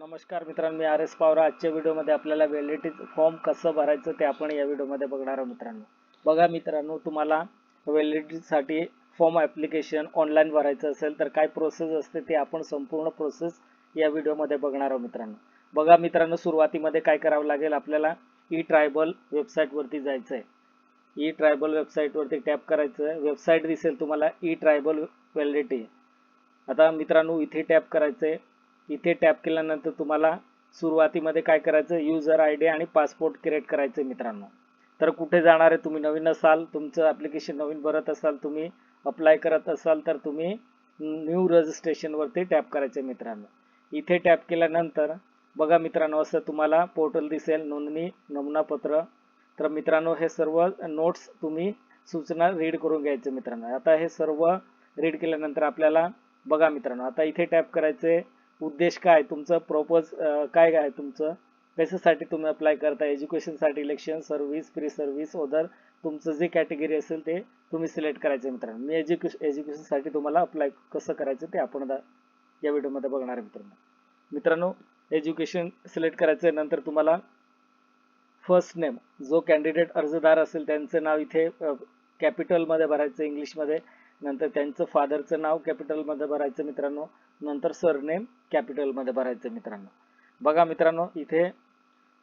नमस्कार मित्रांनो, मी R S Pawar. आजच्या व्हिडिओमध्ये आपल्याला व्हॅलिडिटी फॉर्म कसं भरायचं ते आपण या व्हिडिओमध्ये बघणार आहोत. बघा मित्रांनो, तुम्हाला व्हॅलिडिटीसाठी फॉर्म ॲप्लिकेशन ऑनलाईन भरायचं असेल तर काय प्रोसेस असते ते आपण संपूर्ण प्रोसेस या व्हिडिओमध्ये बघणार आहोत. बघा मित्रांनो, सुरुवातीमध्ये काय करावं लागेल, आपल्याला ई ट्रायबल वेबसाईटवरती जायचं आहे. ई ट्रायबल वेबसाईटवरती टॅप करायचं आहे. वेबसाईट दिसेल तुम्हाला ई ट्रायबल व्हॅलिडिटी. आता मित्रांनो, इथे टॅप करायचं आहे. इथे टॅप केल्यानंतर तुम्हाला सुरुवातीमध्ये काय करायचं, युजर आय डी आणि पासपोर्ट क्रिएट करायचं मित्रांनो. तर कुठे जाणार आहे, तुम्ही नवीन असाल, तुमचं ॲप्लिकेशन नवीन भरत असाल, तुम्ही अप्लाय करत असाल तर तुम्ही न्यू रजिस्ट्रेशनवरती टॅप करायचं मित्रांनो. इथे टॅप केल्यानंतर बघा मित्रांनो, असं तुम्हाला पोर्टल दिसेल, नोंदणी नमुनापत्र. तर मित्रांनो, हे सर्व नोट्स तुम्ही सूचना रीड करून घ्यायचे मित्रांनो. आता हे सर्व रीड केल्यानंतर आपल्याला बघा मित्रांनो, आता इथे टॅप करायचे. उद्देश काय, तुमचं प्रपोज काय आहे, तुमचं कशासाठी तुम्ही अप्लाय करता, एज्युकेशनसाठी, election, service, free service, other, तुमचं जे कॅटेगरी असेल ते तुम्ही सिलेक्ट करायचं मित्रांनो. मी एज्युकेशनसाठी तुम्हाला अप्लाय कसं करायचं ते आपण या व्हिडिओमध्ये बघणार आहे मित्रांनो. एज्युकेशन सिलेक्ट करायचं. नंतर तुम्हाला फर्स्ट नेम, जो कॅन्डिडेट अर्जदार असेल त्यांचं नाव इथे कॅपिटलमध्ये भरायचं इंग्लिशमध्ये. नंतर त्यांचं फादरचं नाव कॅपिटलमध्ये भरायचं मित्रांनो. नंतर सरनेम कॅपिटलमध्ये भरायचं मित्रांनो. बघा मित्रांनो, इथे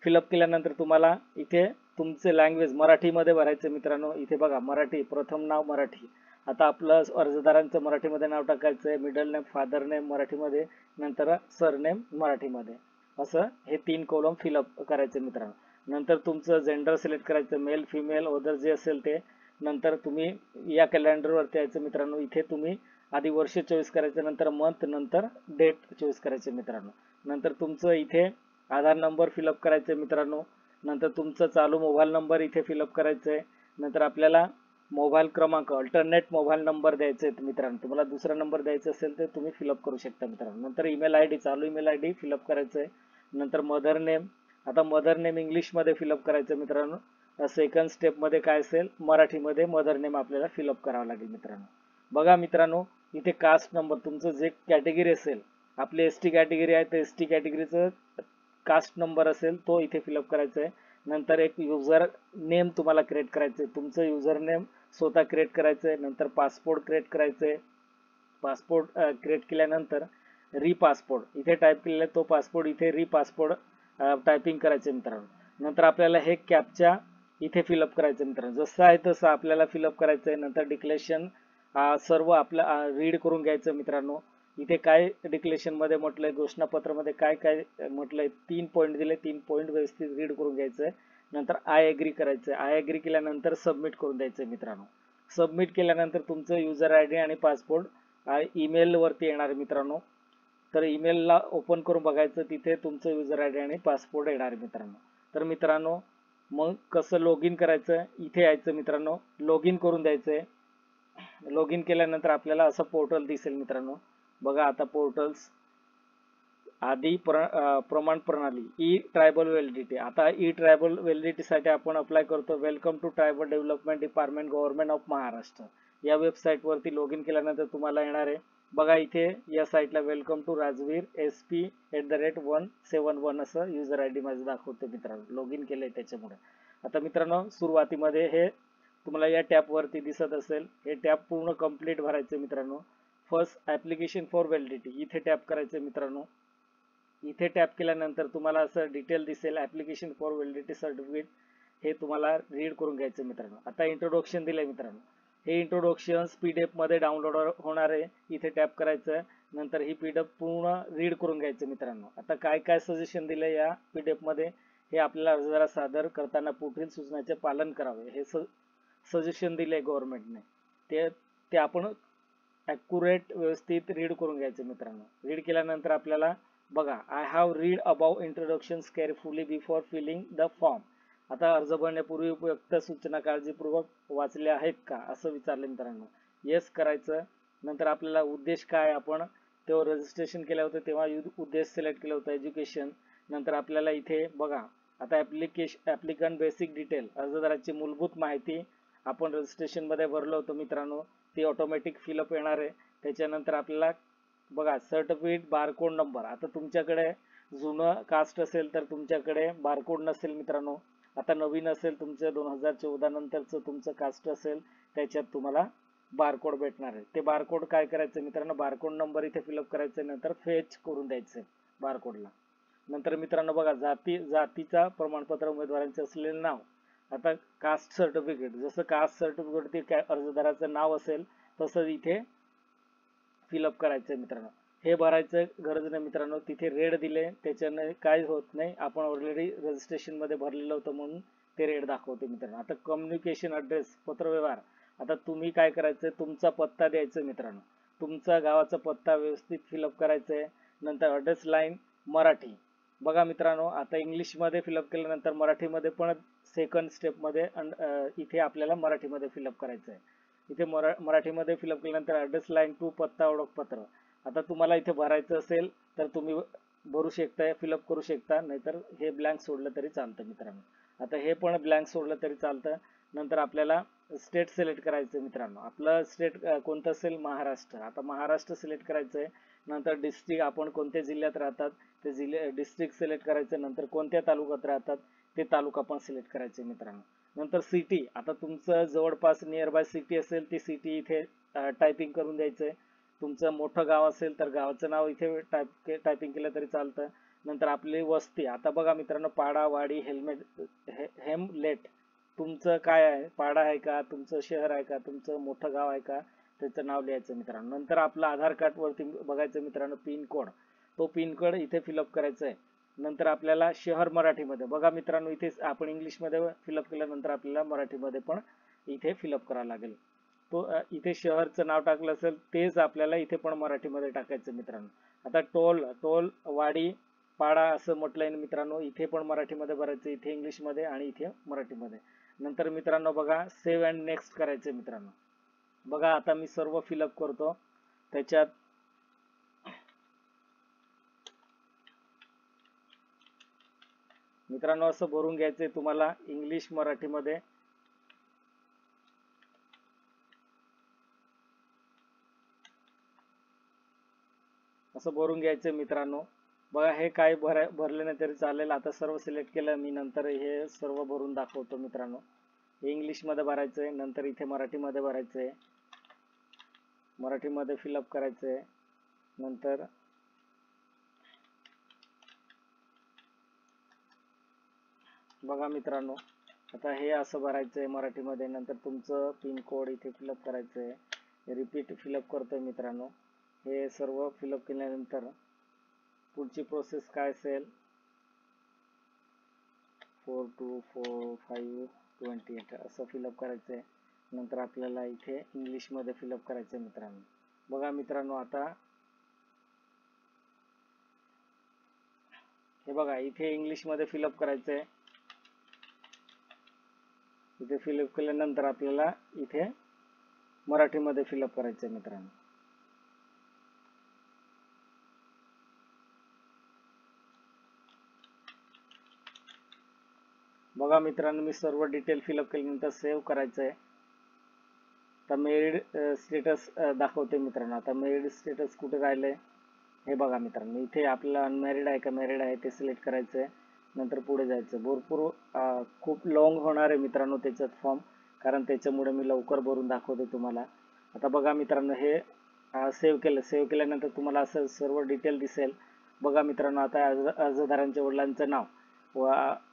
फिलअप केल्यानंतर तुम्हाला इथे तुमचे लँग्वेज मराठीमध्ये भरायचं मित्रांनो. इथे बघा मराठी, प्रथम नाव मराठी. आता आपलं अर्जदारांचं मराठीमध्ये नाव टाकायचं आहे. मिडल नेम, फादर नेम मराठीमध्ये, नंतर सरनेम मराठीमध्ये. असं हे 3 कॉलम फिलअप करायचे मित्रांनो. नंतर तुमचं जेंडर सिलेक्ट करायचं, मेल, फिमेल, अदर जे असेल ते. नंतर तुम्ही या कॅलेंडरवरती यायचं मित्रांनो. इथे तुम्ही आधी वर्ष चॉईस करायचं, नंतर मंथ, नंतर डेट चॉईस करायचे मित्रांनो. नंतर तुमचं इथे आधार नंबर फिलअप करायचं मित्रांनो. नंतर तुमचं चालू मोबाईल नंबर इथे फिलअप करायचं आहे. नंतर आपल्याला मोबाईल क्रमांक, अल्टरनेट मोबाईल नंबर द्यायचे आहेत मित्रांनो. तुम्हाला दुसरा नंबर द्यायचा असेल तर तुम्ही फिलअप करू शकता मित्रांनो. नंतर ईमेल आय डी, चालू ईमेल आय डी फिलअप करायचं आहे. नंतर मदर नेम, आता मदर नेम इंग्लिशमध्ये फिलअप करायचं मित्रांनो. सेकंड स्टेपमध्ये काय असेल, मराठीमध्ये मदर नेम आपल्याला फिलअप करावं लागेल मित्रांनो. बघा मित्रांनो, इथे कास्ट नंबर, तुमचं जे कॅटेगरी असेल, आपली एसटी कॅटेगरी आहे तर एसटी कॅटेगरीचं कास्ट नंबर असेल तो इथे फिलअप करायचा आहे. नंतर एक युजर नेम तुम्हाला क्रिएट करायचं आहे. तुमचं युजर नेम स्वतः क्रिएट करायचं आहे. नंतर पासपोर्ट क्रिएट करायचं आहे. पासपोर्ट क्रिएट केल्यानंतर री पासपोर्ट इथे टाईप केलेला तो पासपोर्ट इथे री पासपोर्ट टायपिंग करायचं मित्रांनो. नंतर आपल्याला हे कॅप्चा इथे फिलअप करायचं मित्रांनो. जसं आहे तसं आपल्याला फिलअप करायचं आहे. नंतर डिक्लेरेशन सर्व आपलं रीड करून घ्यायचं मित्रांनो. इथे काय डिक्लेरेशनमध्ये म्हटलंय, घोषणापत्रामध्ये काय काय म्हटलंय, 3 पॉईंट दिले, 3 पॉईंट व्यवस्थित रीड करून घ्यायचं आहे. नंतर आय ॲग्री करायचं आहे. आय ॲग्री केल्यानंतर सबमिट करून द्यायचं आहे मित्रांनो. सबमिट केल्यानंतर तुमचं युजर आय डी आणि पासपोर्ट ईमेलवरती येणार मित्रांनो. तर ईमेलला ओपन करून बघायचं, तिथे तुमचं युजर आय डी आणि पासपोर्ट येणार मित्रांनो. तर मित्रांनो, मग कसं लॉग इन करायचं, इथे यायचं मित्रांनो, लॉग इन करून द्यायचं आहे. लॉग इन केल्यानंतर आपल्याला असं पोर्टल दिसेल मित्रांनो. बघा आता पोर्टल्स आधी प्रमाण प्रणाली, ई ट्रायबल व्हॅलिडिटी. आता ई ट्रायबल व्हॅलिडिटीसाठी आपण अप्लाय करतो. Welcome to tribal development department, government of Maharashtra. या वेबसाईटवरती लॉग इन केल्यानंतर तुम्हाला येणार आहे. बघा इथे या साईटला वेलकम टू राजवीर SP@171 असं युजर आय डी माझं दाखवतो मित्रांनो. लॉग इन केलंय त्याच्यामुळे. आता मित्रांनो, सुरुवातीमध्ये हे तुम्हाला या टॅबवरती दिसत असेल, हे टॅब पूर्ण कंप्लीट भरायचं मित्रांनो. फर्स्ट ॲप्लिकेशन फॉर व्हॅलिडिटी इथे टॅप करायचं मित्रांनो. इथे टॅप केल्यानंतर तुम्हाला असं डिटेल दिसेल, ॲप्लिकेशन फॉर व्हॅलिडिटी सर्टिफिकेट. हे तुम्हाला रीड करून घ्यायचं मित्रांनो. आता इंट्रोडक्शन दिलंय मित्रांनो. हे इंट्रोडक्शन PDF मध्ये डाउनलोड होणार आहे. इथे टॅप करायचं. नंतर ही PDF पूर्ण रीड करून घ्यायचं मित्रांनो. आता काय काय सजेशन दिलंय या PDF मध्ये, हे आपल्याला अर्जदारास सादर करताना पुढील सूचनांचे पालन करावे हे सजेशन दिले गव्हर्नमेंटने. ते आपण ॲक्युरेट व्यवस्थित रीड करून घ्यायचं मित्रांनो. रीड केल्यानंतर आपल्याला बघा, I have read about introductions carefully before filling the form. आता अर्ज भरण्यापूर्वी उपयुक्त सूचना काळजीपूर्वक वाचल्या आहेत का असं विचारलं मित्रांनो. येस करायचं. नंतर आपल्याला उद्देश काय, आपण तेव्हा रजिस्ट्रेशन केलं होतं तेव्हा उद्देश सिलेक्ट केलं होतं, एज्युकेशन. नंतर आपल्याला इथे बघा, आता ॲप्लिकंट बेसिक डिटेल, अर्जदाराची मूलभूत माहिती आपण रजिस्ट्रेशनमध्ये भरलं होतं मित्रांनो, ती ऑटोमॅटिक फिलअप येणार आहे. त्याच्यानंतर आपल्याला बघा सर्टिफिकेट बारकोड नंबर. आता तुमच्याकडे जुनं कास्ट असेल तर तुमच्याकडे बारकोड नसेल मित्रांनो. आता नवीन असेल तुमचं 2014 नंतरचं तुमचं कास्ट असेल त्याच्यात तुम्हाला बारकोड भेटणार आहे. ते बारकोड काय करायचं मित्रांनो, बारकोड नंबर इथे फिलअप करायचं, नंतर फेच करून द्यायचं बारकोडला. नंतर मित्रांनो बघा, जातीचा प्रमाणपत्र उमेदवारांचे असलेले नाव. आता कास्ट सर्टिफिकेट, जसं कास्ट सर्टिफिकेट ते अर्जदाराचं नाव असेल तसं इथे फिलअप करायचं मित्रांनो. हे भरायचं गरज नाही मित्रांनो, तिथे रेड दिले त्याच्याने काय होत नाही, आपण ऑलरेडी रजिस्ट्रेशन मध्ये भरलेलं होतं म्हणून ते रेड दाखवते मित्रांनो. आता कम्युनिकेशन ॲड्रेस, पत्रव्यवहार. आता तुम्ही काय करायचं, तुमचा पत्ता द्यायचा मित्रांनो, तुमचा गावाचा पत्ता व्यवस्थित फिलअप करायचा आहे. नंतर ॲड्रेस लाईन मराठी. बघा मित्रांनो, आता इंग्लिशमध्ये फिलअप केल्यानंतर मराठीमध्ये पण सेकंड स्टेपमध्ये इथे आपल्याला मराठीमध्ये फिलअप करायचं आहे. इथे मराठीमध्ये फिलअप केल्यानंतर ॲड्रेस लाईन टू पत्ता ओळखपत्र. आता तुम्हाला इथे भरायचं असेल तर तुम्ही भरू शकता, फिलअप करू शकता, नाहीतर हे ब्लँक सोडलं तरी चालतं मित्रांनो. आता हे पण ब्लँक सोडलं तरी चालतं. नंतर आपल्याला स्टेट सिलेक्ट करायचं मित्रांनो, आपलं स्टेट कोणतं असेल, महाराष्ट्र. आता महाराष्ट्र सिलेक्ट करायचं आहे. नंतर डिस्ट्रिक्ट, आपण कोणत्या जिल्ह्यात राहतात ते डिस्ट्रिक्ट सिलेक्ट करायचं. नंतर कोणत्या तालुक्यात राहतात ते तालुका पण सिलेक्ट करायचे मित्रांनो. नंतर सिटी, आता तुमचं जवळपास नियर बाय सिटी असेल ती सिटी इथे टायपिंग करून द्यायचंय. तुमचं मोठं गाव असेल तर गावाचं नाव इथे टायपिंग केलं तरी चालतं. नंतर आपली वस्ती. आता बघा मित्रांनो, पाडा, वाडी, हेमलेट तुमचं काय आहे, पाडा आहे का, तुमचं शहर आहे का, तुमचं मोठं गाव आहे का, त्याचं नाव लिहायचं मित्रांनो. नंतर आपलं आधार कार्ड वरती बघायचं मित्रांनो पिन कोड, तो पिन कोड इथे फिलअप करायचा आहे. नंतर आपल्याला शहर मराठीमध्ये, बघा मित्रांनो इथे आपण इंग्लिशमध्ये फिलअप केल्यानंतर आपल्याला मराठीमध्ये पण इथे फिलअप करावं लागेल. तो इथे शहरचं नाव टाकलं असेल तेच आपल्याला इथे पण मराठीमध्ये टाकायचं मित्रांनो. आता टोल, वाडी, पाडा असं म्हटलंय मित्रांनो, इथे पण मराठीमध्ये भरायचं, इथे इंग्लिशमध्ये आणि इथे मराठीमध्ये. नंतर मित्रांनो बघा, सेव्ह अँड नेक्स्ट करायचं मित्रांनो. बघा आता मी सर्व फिलअप करतो. त्याच्यात मित्रांनो असं भरून घ्यायचंय तुम्हाला, इंग्लिश मराठीमध्ये. असं भरून घ्यायचं मित्रांनो. बघा हे काय भरले नाही तरी चालेल. आता सर्व सिलेक्ट केलं मी, नंतर हे सर्व भरून दाखवतो मित्रांनो. हे इंग्लिश मध्ये भरायचंय, नंतर इथे मराठीमध्ये भरायचंय, मराठीमध्ये फिलअप करायचंय. नंतर बघा मित्रांनो, आता हे असं भरायचंय मराठीमध्ये. नंतर तुमचं पिन कोड इथे फिलअप करायचंय. रिपीट फिलअप करतोय मित्रांनो. हे सर्व फिलअप केल्यानंतर पुढची प्रोसेस काय असेल, 424528 असं फिलअप करायचंय. नंतर आपल्याला इथे इंग्लिश मध्ये फिलअप करायचंय मित्रांनो. बघा मित्रांनो, आता हे बघा इथे इंग्लिश मध्ये फिलअप करायचंय. इथे फिलअप केल्यानंतर आपल्याला इथे मराठीमध्ये फिलअप करायचंय मित्रांनो. बघा मित्रांनो, मी सर्व डिटेल फिलअप केल्यानंतर सेव्ह करायचंय. आता मेरिड स्टेटस दाखवते मित्रांनो. आता मेरिड स्टेटस कुठे राहिलंय हे बघा मित्रांनो, इथे आपल्याला अनमॅरिड आहे का मॅरिड आहे ते सिलेक्ट करायचंय. नंतर पुढे जायचं. भरपूर खूप लॉंग होणार आहे मित्रांनो त्याच्यात फॉर्म, कारण त्याच्यामुळे मी लवकर भरून दाखवते तुम्हाला. आता बघा मित्रांनो, हे सेव्ह केलं. सेव्ह केल्यानंतर तुम्हाला असं सर्व डिटेल दिसेल. बघा मित्रांनो, आता अर्जदारांच्या वडिलांचं नाव व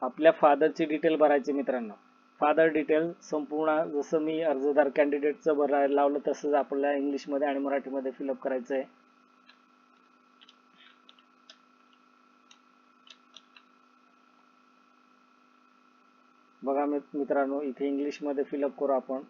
आपल्या फादरची डिटेल भरायची मित्रांनो. फादर डिटेल संपूर्ण जसं मी अर्जदार कॅन्डिडेटचं भरायला लावलं तसंच आपल्याला इंग्लिशमध्ये आणि मराठीमध्ये फिलअप करायचं आहे. बघा मित्रांनो, इथे इंग्लिशमध्ये फिलअप करू आपण.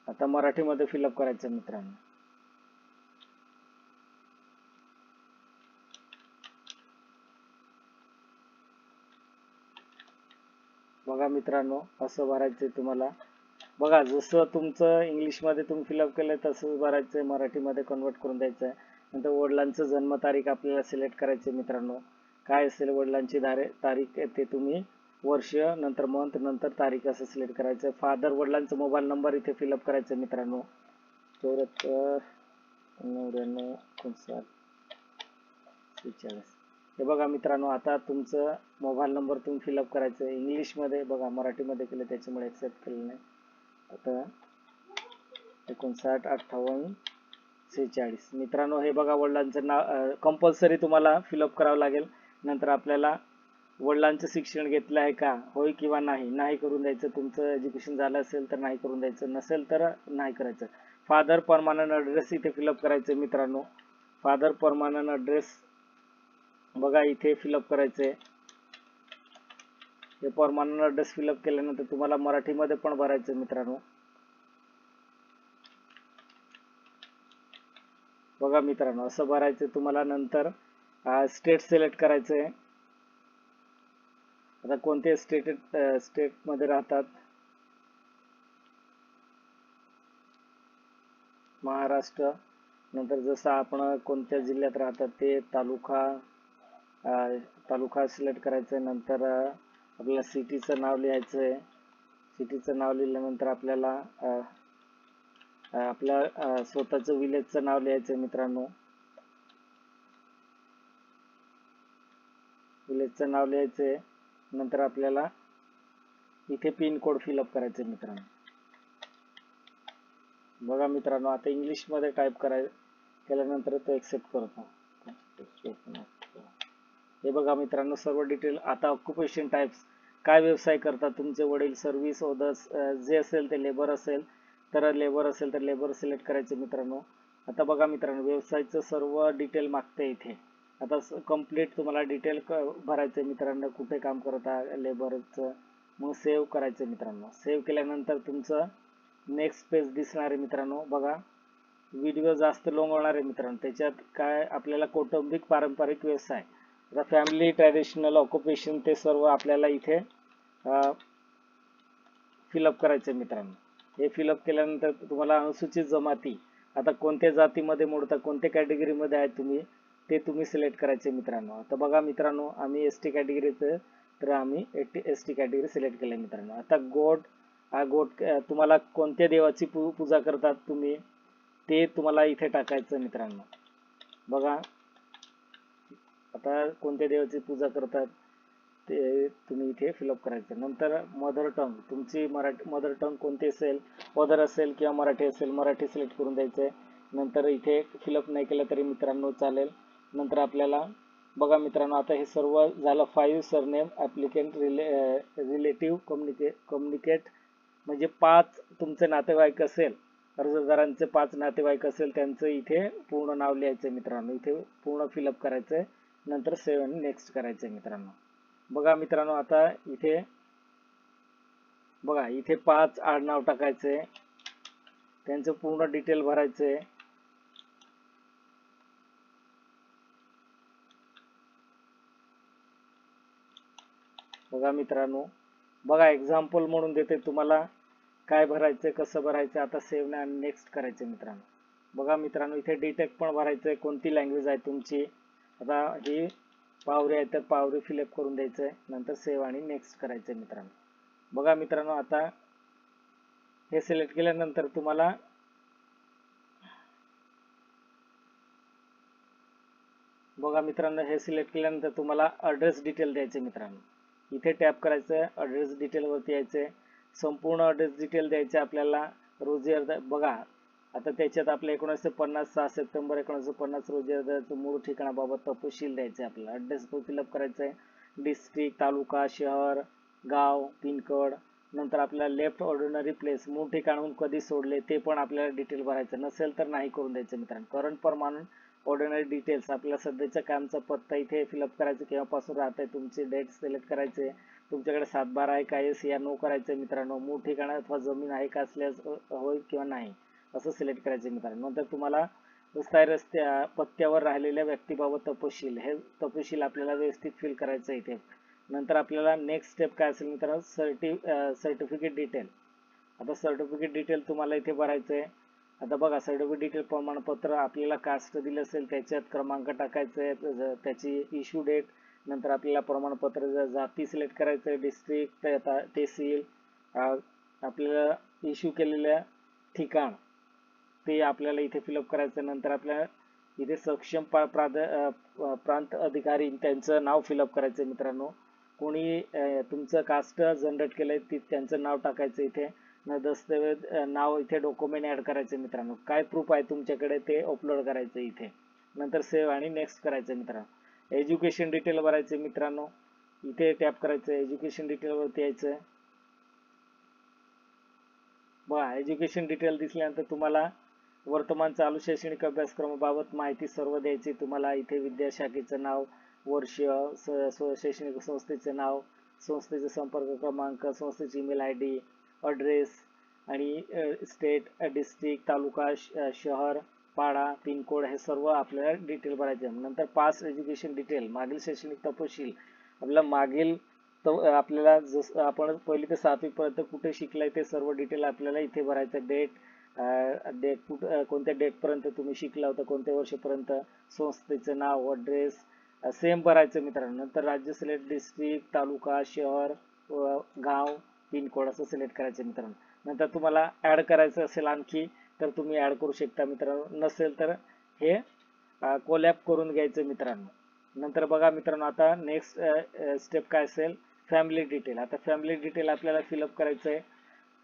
आता मराठीमध्ये फिलअप करायचं मित्रांनो. बघा मित्रांनो, असं भरायचंय तुम्हाला. बघा जसं तुमचं इंग्लिशमध्ये तुम्ही फिलअप केलंय तसंच भरायचंय, मराठीमध्ये कन्वर्ट करून द्यायचं आहे. नंतर वडिलांचं जन्मतारीख आपल्याला सिलेक्ट करायची मित्रांनो. काय असेल वडिलांची तारीख ते तुम्ही वर्ष, नंतर मंथ, नंतर तारीख असं सिलेक्ट करायचं. फादर वडिलांचा मोबाईल नंबर इथे फिलअप करायचा मित्रांनो. 74 99 59 46. हे बघा मित्रांनो, आता तुमचं मोबाईल नंबर तुम्ही फिलअप करायचं. इंग्लिशमध्ये बघा, मराठीमध्ये केलं त्याच्यामुळे ॲक्सेप्ट केलं नाही. आता 59 58 46. मित्रांनो हे बघा, वडिलांचं नाव कंपल्सरी तुम्हाला फिलअप करावं लागेल. नंतर आपल्याला वडिलांचं शिक्षण घेतलं आहे का, होय किंवा नाही, नाही करून द्यायचं. तुमचं एज्युकेशन झालं असेल तर नाही करून द्यायचं, नसेल तर नाही करायचं. फादर परमनंट ॲड्रेस इथे फिलअप करायचं मित्रांनो. फादर परमनंट ॲड्रेस बघा इथे फिलअप करायचंय. हे परमनंट ॲड्रेस फिलअप केल्यानंतर तुम्हाला मराठीमध्ये पण भरायचं मित्रांनो. बघा मित्रांनो, असं भरायचं तुम्हाला. नंतर स्टेट सिलेक्ट करायचंय. आता कोणते स्टेट मध्ये राहतात, महाराष्ट्र. नंतर जसं आपण कोणत्या जिल्ह्यात राहतात ते तालुका सिलेक्ट करायचं. नंतर आपल्याला सिटीचं नाव लिहायचंय. सिटीचं नाव लिहिल्यानंतर आपल्याला आपल्या स्वतःचं विलेजचं नाव लिहायचं मित्रांनो. विलेजचं नाव लिहायचंय. नंतर आपल्याला इथे पिन कोड फिलअप करायचे मित्रांनो. बघा मित्रांनो, आता इंग्लिश मध्ये टाईप केल्यानंतर तो एक्सेप्ट करतो. हे बघा मित्रांनो, सर्व डिटेल. आता ऑक्युपेशन टाइप्स, काय व्यवसाय करतात तुमचे वडील, सर्व्हिस, ओदर्स, जे असेल ते लेबर असेल तर लेबर सिलेक्ट करायचे मित्रांनो. आता बघा मित्रांनो, व्यवसायाचं सर्व डिटेल मागते इथे. आता कंप्लीट तुम्हाला डिटेल भरायचं मित्रांनो, कुठे काम करता लेबरचं. मग सेव्ह करायचं मित्रांनो. सेव्ह केल्यानंतर तुमचं नेक्स्ट पेज दिसणार आहे मित्रांनो. बघा, व्हिडिओ जास्त लॉंग होणार आहे मित्रांनो. त्याच्यात काय आपल्याला कौटुंबिक पारंपरिक व्यवसाय, आता फॅमिली, ट्रॅडिशनल, ऑक्युपेशन, ते सर्व आपल्याला इथे फिलअप करायचं मित्रांनो. हे फिलअप केल्यानंतर तुम्हाला अनुसूचित जमाती, आता कोणत्या जातीमध्ये मोडता, कोणत्या कॅटेगरीमध्ये आहे तुम्ही, ते तुम्ही सिलेक्ट करायचे मित्रांनो. आता बघा मित्रांनो, आम्ही ST कॅटेगरीचं, तर आम्ही ST कॅटेगरी सिलेक्ट केलं मित्रांनो. आता गोड तुम्हाला कोणत्या देवाची पूजा करतात तुम्ही, ते तुम्हाला इथे टाकायचं मित्रांनो. बघा, आता कोणत्या देवाची पूजा करतात ते तुम्ही इथे फिलअप करायचं. नंतर मदर टंग, तुमची मदर टंग कोणती असेल, ओदर असेल किंवा मराठी असेल, मराठी सिलेक्ट करून द्यायचंय. नंतर इथे फिलअप नाही केलं तरी मित्रांनो चालेल. नंतर आपल्याला बघा मित्रांनो, आता हे सर्व झालं. 5 सरनेम ॲप्लिकेंट रिलेटिव्ह कम्युनिकेट, म्हणजे 5 तुमचे नातेवाईक असेल, अर्जदारांचे 5 नातेवाईक असेल, त्यांचं इथे पूर्ण नाव लिहायचं मित्रांनो. इथे पूर्ण फिलअप करायचंय. नंतर सेव्ह आणि नेक्स्ट करायचंय मित्रांनो. बघा मित्रांनो, आता इथे बघा, इथे 5 आडनाव टाकायचंय, त्यांचं पूर्ण डिटेल भरायचंय. बघा मित्रांनो, बघा एक्झाम्पल म्हणून देते तुम्हाला काय भरायचंय, कसं भरायचं. आता सेव्ह आणि नेक्स्ट करायचं मित्रांनो. बघा मित्रांनो, इथे डिटेक्ट पण भरायचंय, कोणती लँग्वेज आहे तुमची. आता ही पावरी आहे तर पावरी फिलअप करून द्यायचंय. नंतर सेव्ह आणि नेक्स्ट करायचंय मित्रांनो. बघा मित्रांनो, आता हे सिलेक्ट केल्यानंतर तुम्हाला बघा मित्रांनो, हे सिलेक्ट केल्यानंतर तुम्हाला ॲड्रेस डिटेल द्यायचे मित्रांनो. इथे टॅप करायचं, ॲड्रेस डिटेल वरती यायचंय. संपूर्ण ॲड्रेस डिटेल द्यायचे आपल्याला. रोजी अर्ज बघा, आता त्याच्यात आपल्या 1950 6 सप्टेंबर 1950 रोजी अर्जाचं मूळ ठिकाणाबाबत तपशील द्यायचे आपल्याला. ॲड्रेस फिलअप करायचं आहे. डिस्ट्रिक्ट, तालुका, शहर, गाव, पिनकोड. नंतर आपल्याला लेफ्ट ऑर्डिनरी प्लेस, मूळ ठिकाणहून कधी सोडले ते पण आपल्याला डिटेल भरायचं. नसेल तर नाही करून द्यायचं मित्रांनो. करंट परमानंट ऑर्डिनरी डिटेल्स, आपल्या सध्याच्या कामचा पत्ता इथे फिलअप करायचं. केव्हापासून राहत आहे, तुमची डेट सिलेक्ट करायचे. तुमच्याकडे 7/12 आहे का, येस या नो करायचं मित्रांनो. मूळ ठिकाण अथवा जमीन आहे का, असल्यास होय किंवा नाही असं सिलेक्ट करायचं मित्रांनो. नंतर तुम्हाला रस्त्या पत्त्यावर राहिलेल्या व्यक्तीबाबत तपशील, हे तपशील आपल्याला व्यवस्थित फिल करायचं इथे. नंतर आपल्याला नेक्स्ट स्टेप काय असेल मित्रांनो, सर्टिफिकेट डिटेल. आता सर्टिफिकेट डिटेल तुम्हाला इथे भरायचं आहे. आता बघा, सर्टिफिकेट डिटेल प्रमाणपत्र, आपल्याला कास्ट दिलं असेल त्याच्यात क्रमांक टाकायचं आहे, त्याची इश्यू डेट, नंतर आपल्याला प्रमाणपत्र जाती सिलेक्ट करायचं, डिस्ट्रिक्ट, तहसील, आपल्याला इश्यू केलेल्या ठिकाण ते आपल्याला इथे फिलअप करायचं. नंतर आपल्याला इथे सक्षम प्रांत अधिकारी त्यांचं नाव फिलअप करायचं मित्रांनो. कोणी तुमचं कास्ट जनरेट केलंय त्यांचं नाव टाकायचं इथे. दस्तऐवज नाव इथे डॉक्युमेंट ऍड करायचं मित्रांनो. काय प्रूफ आहे तुमच्याकडे ते अपलोड करायचं इथे. नंतर सेव्ह आणि नेक्स्ट करायचं मित्रांनो. एज्युकेशन डिटेल भरायचे मित्रांनो. इथे टॅप करायचं, एज्युकेशन डिटेल वरती यायचं. बघा एज्युकेशन डिटेल दिसल्यानंतर तुम्हाला वर्तमान चालू शैक्षणिक अभ्यासक्रमाबाबत माहिती सर्व द्यायची. तुम्हाला इथे विद्याशाखेचं नाव, वर्ष, शैक्षणिक संस्थेचं नाव, संस्थेचा संपर्क क्रमांक, संस्थेची ईमेल ID, ॲड्रेस आणि स्टेट, डिस्ट्रिक्ट, तालुका, शहर, पाडा, पिनकोड हे सर्व आपल्याला डिटेल भरायचे. नंतर पास्ट एज्युकेशन डिटेल, मागील शैक्षणिक तपशील. आपल्याला जसं आपण 1ली ते 7वी पर्यंत कुठे शिकलाय ते सर्व डिटेल आपल्याला इथे भरायचं. डेट कोणत्या डेट पर्यंत तुम्ही शिकला होता, कोणत्या वर्षापर्यंत, संस्थेचं नाव, ॲड्रेस सेम भरायचं मित्रांनो. नंतर राज्य सिलेक्ट, डिस्ट्रिक्ट, तालुका, शहर, गाव, पिनकोड असं सिलेक्ट करायचं मित्रांनो. नंतर तुम्हाला ऍड करायचं असेल आणखी तर तुम्ही ऍड करू शकता मित्रांनो. नसेल तर हे कोलॅब करून घ्यायचं मित्रांनो. नंतर बघा मित्रांनो आता नेक्स्ट स्टेप काय असेल, फॅमिली डिटेल. आता फॅमिली डिटेल आपल्याला फिलअप करायचं आहे.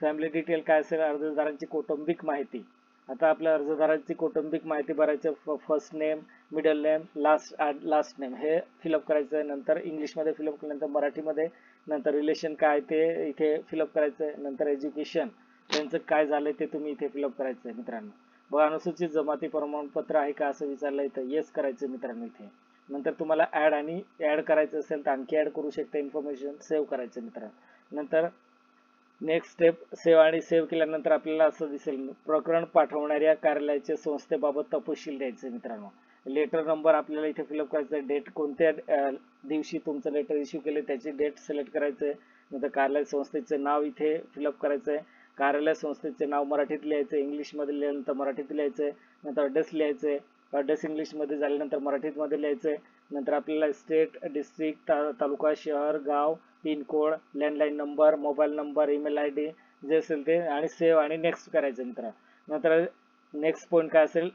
फॅमिली डिटेल काय असेल, अर्जदारांची कौटुंबिक माहिती. आता आपल्या अर्जदारांची कौटुंबिक माहिती भरायचं. First name, middle name, last name हे फिलअप करायचं. नंतर इंग्लिशमध्ये फिलअप केल्यानंतर मराठीमध्ये. नंतर रिलेशन काय ते इथे फिलअप करायचं. नंतर एज्युकेशन त्यांचं काय झालंय ते तुम्ही इथे फिलअप करायचं मित्रांनो. बघा अनुसूचित जमाती प्रमाणपत्र आहे का असं विचारलं इथं येस करायचं मित्रांनो इथे. नंतर तुम्हाला ऍड करायचं असेल तर आणखी ऍड करू शकता इन्फॉर्मेशन. सेव्ह करायचं मित्रांनो. नंतर नेक्स्ट स्टेप सेव्ह आणि सेव्ह केल्यानंतर आपल्याला असं दिसेल, प्रकरण पाठवणाऱ्या कार्यालयाच्या संस्थेबाबत तपशील द्यायचे मित्रांनो. लेटर नंबर आपल्याला इथे फिलअप करायचं. डेट कोणत्या दिवशी तुमचं लेटर इश्यू केले त्याची डेट सिलेक्ट करायचंय. नंतर कार्यालय संस्थेचं नाव इथे फिलअप करायचंय. कार्यालय संस्थेचे नाव मराठीत लिहायचं, इंग्लिशमध्ये लिहिल्यानंतर मराठीत लिहायचंय. नंतर ॲड्रेस लिहायचंय. ॲड्रेस इंग्लिशमध्ये झाल्यानंतर मराठीमध्ये लिहायचंय. नंतर आपल्याला स्टेट, डिस्ट्रिक्ट, तालुका, शहर, गाव, pincode, landline number, mobile number, email ID जे असेल ते आणि सेव्ह आणि नेक्स्ट करायचं मित्रांनो. नंतर नेक्स्ट पॉईंट काय असेल,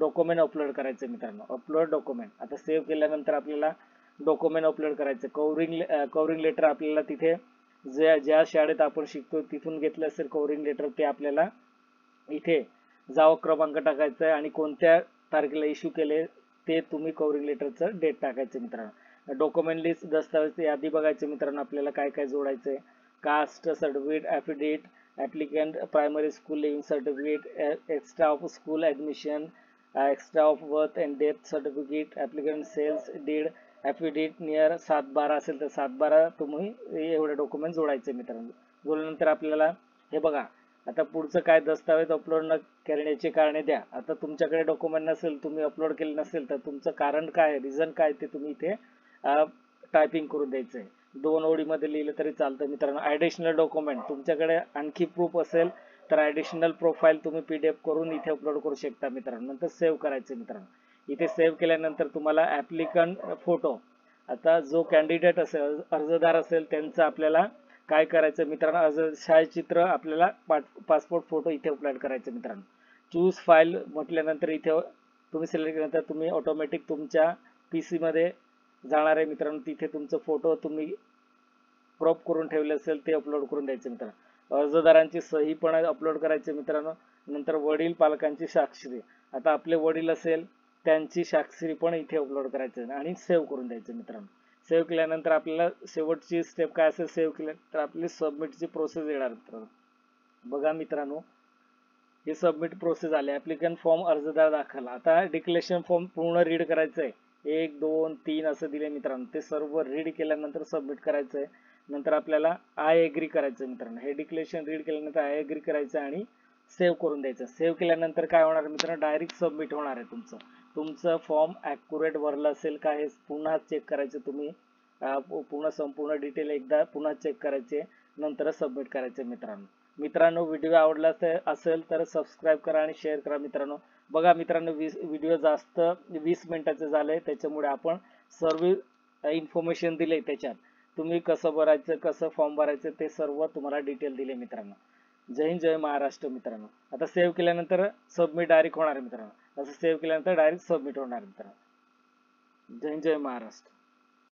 डॉक्युमेंट अपलोड करायचं मित्रांनो. Upload document. आता सेव्ह केल्यानंतर आपल्याला डॉक्युमेंट अपलोड करायचं. कव्हरिंग लेटर आपल्याला तिथे ज्या शाळेत आपण शिकतो तिथून घेतलं असेल कव्हरिंग लेटर ते आपल्याला इथे जावक क्रमांक टाकायचा आहे आणि कोणत्या तारखेला इश्यू केले ते तुम्ही कव्हरिंग लेटरचं डेट टाकायचं मित्रांनो. डॉक्युमेंट लिस्ट दस्तावेज यादी बघायचं मित्रांनो. आपल्याला काय काय जोडायचंय, caste certificate, affidavit, applicant primary school leaving certificate, extract of school admission, extract of birth and death certificate, applicant sales deed, affidavit near 7/12 असेल तर 7/12 तुम्ही एवढे डॉक्युमेंट जोडायचे मित्रांनो. जोडल्यानंतर आपल्याला हे बघा आता पुढचं काय, दस्तावेज अपलोड न करण्याचे कारणे द्या. आता तुमच्याकडे डॉक्युमेंट नसेल, तुम्ही अपलोड केले नसेल तर तुमचं कारण काय, रिझन काय ते तुम्ही इथे टायपिंग करून द्यायचं आहे. 2 ओळीमध्ये लिहिलं तरी चालतं मित्रांनो. ॲडिशनल डॉक्युमेंट तुमच्याकडे आणखी प्रूफ असेल तर ॲडिशनल प्रोफाईल तुम्ही PDF करून इथे अपलोड करू शकता मित्रांनो. नंतर सेव्ह करायचं मित्रांनो. इथे सेव्ह केल्यानंतर तुम्हाला ॲप्लिकंट फोटो, आता जो कॅन्डिडेट असेल अर्जदार असेल त्यांचं आपल्याला काय करायचं मित्रांनो, छायाचित्र आपल्याला पासपोर्ट फोटो इथे अपलोड करायचं मित्रांनो. चूज फाईल म्हटल्यानंतर इथे तुम्ही सिलेक्ट केल्यानंतर तुम्ही ऑटोमॅटिक तुमच्या PC मध्ये जाणार आहे मित्रांनो. तिथे तुमचं फोटो तुम्ही क्रॉप करून ठेवले असेल ते अपलोड करून द्यायचे मित्रांनो. अर्जदारांची सही पण अपलोड करायचे मित्रांनो. नंतर वडील पालकांची साक्षरी, आता आपले वडील असेल त्यांची साक्षरी पण इथे अपलोड करायचे आणि सेव्ह करून द्यायचे मित्रांनो. सेव्ह केल्यानंतर आपल्याला शेवटची स्टेप काय असेल, सेव्ह केल्यानंतर आपली सबमिटची प्रोसेस येणार मित्रांनो. बघा मित्रांनो हे सबमिट प्रोसेस आले. ॲप्लिकंट फॉर्म अर्जदार दाखल. आता डिक्लेरेशन फॉर्म पूर्ण रीड करायचं आहे. 1, 2, 3 असं दिले मित्रांनो. ते सर्व रीड केल्यानंतर सबमिट करायचं आहे. नंतर आपल्याला आय एग्री करायचं मित्रांनो. हे डिक्लेरेशन रीड केल्यानंतर आय एग्री करायचं आणि सेव्ह करून द्यायचं. सेव्ह केल्यानंतर काय होणार मित्रांनो, डायरेक्ट सबमिट होणार आहे तुमचं फॉर्म ॲक्युरेट भरलं असेल का हे पुन्हा चेक करायचं तुम्ही. संपूर्ण डिटेल एकदा पुन्हा चेक करायचे नंतर सबमिट करायचे मित्रांनो. व्हिडिओ आवडला असेल तर सबस्क्राईब करा आणि शेअर करा मित्रांनो. बघा मित्रांनो व्हिडिओ जास्त 20 मिनिटाचे झाले त्याच्यामुळे आपण सर्व इन्फॉर्मेशन दिले त्याच्यात तुम्ही कसं भरायचं, कसं फॉर्म भरायचं ते सर्व तुम्हाला डिटेल दिले मित्रांनो. जय हिंद, जय महाराष्ट्र मित्रांनो. आता सेव्ह केल्यानंतर सबमिट डायरेक्ट होणार आहे मित्रांनो. असं सेव्ह केल्यानंतर डायरेक्ट सबमिट होणार मित्रांनो. जय हिंद, जय महाराष्ट्र.